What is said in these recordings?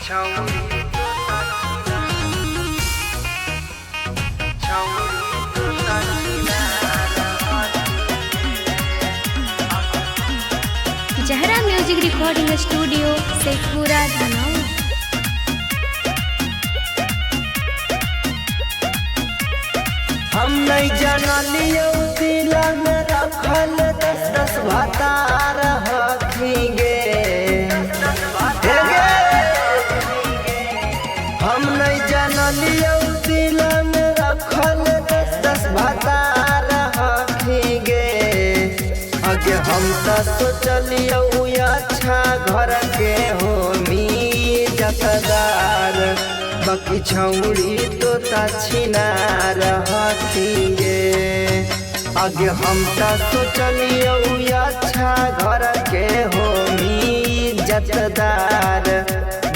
जहरा music recording studio Sheikhpura Dhanaur. हम नहीं जानलियो दिल में रखल 10 भातार हखीगे। हम नहीं जानलियो दिल में रखल 10 भातार हखीगे। आगे हम तो सोचलियो अच्छा घर के होमी जतदार, बाकी छौड़ी तो छिना रखीगे। आगे हम तो सोचलियो अच्छा घर के होमी जतदार,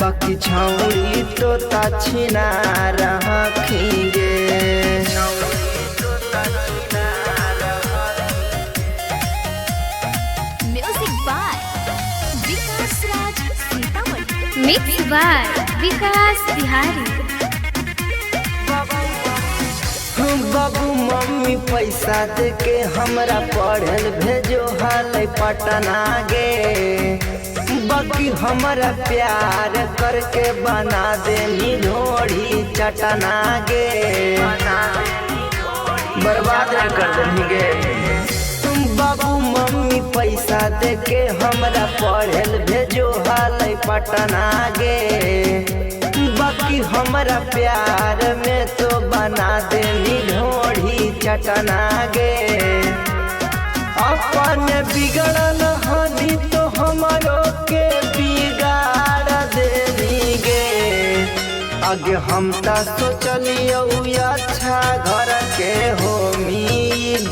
बाकी छौड़ी तो छिना रखीगे। मिक्स बाय विकास बिहारी। बाबू मम्मी पैसा दे के हमरा पढ़ल भेजो हाल पटना गे। बाकी हमरा प्यार करके बना दे ढोड़ी चटना गे। बर्बाद न कर देंगे। बाबू मम्मी पैसा दे के हमरा पढ़ल भेजो हाल पटना गे। बाकी हमरा प्यार में तो बना दे ढोड़ी चटना गे। अपन बिगड़ल हनी तो हमरो के बिगाड़ देनी गे। आगे हम तो सोचलियो अच्छा घर के होमी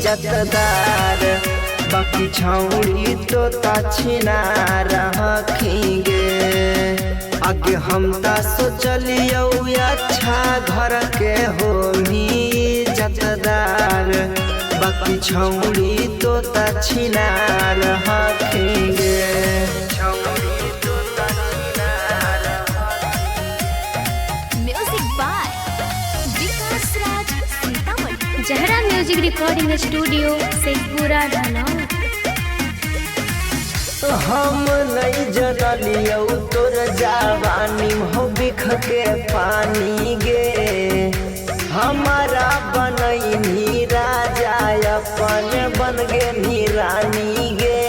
जतदार, बाकी छौड़ी तो छिना रखीगे। आगे हम तो सोचलियो अच्छा घर के होमी जतदार, बाकी छौड़ी तो छिना रखीगे। जहरा music recording studio Sheikhpura Dhanaur. हम नहीं जानलियो तोर जवानी हो बिख के पानी गे। हमारा बनैनी राजा अपन बन गे रानी गे।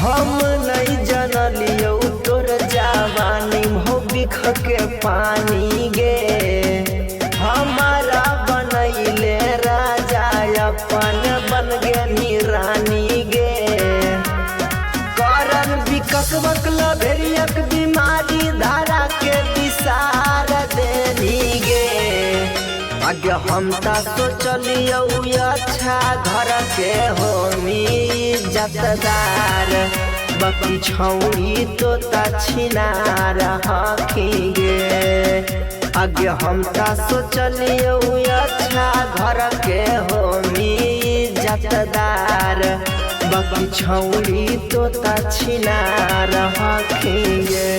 हम नहीं जानलियो तोर जवानी हो बिख के पानी गे। हमारा बनैले राजा अपन बन गे रानी गे। कारण विकस बकला भेरियक बीमारी धारा के विसार देनी गे। आगे हम तो सोचलियो अच्छा घर के होमी जतदार, बाकी छौड़ी तो छिना रखीगे। आगे हम तो सोचलियो अच्छा घर के होमी जतदार, बाकी छौड़ी तो छिना रखीगे।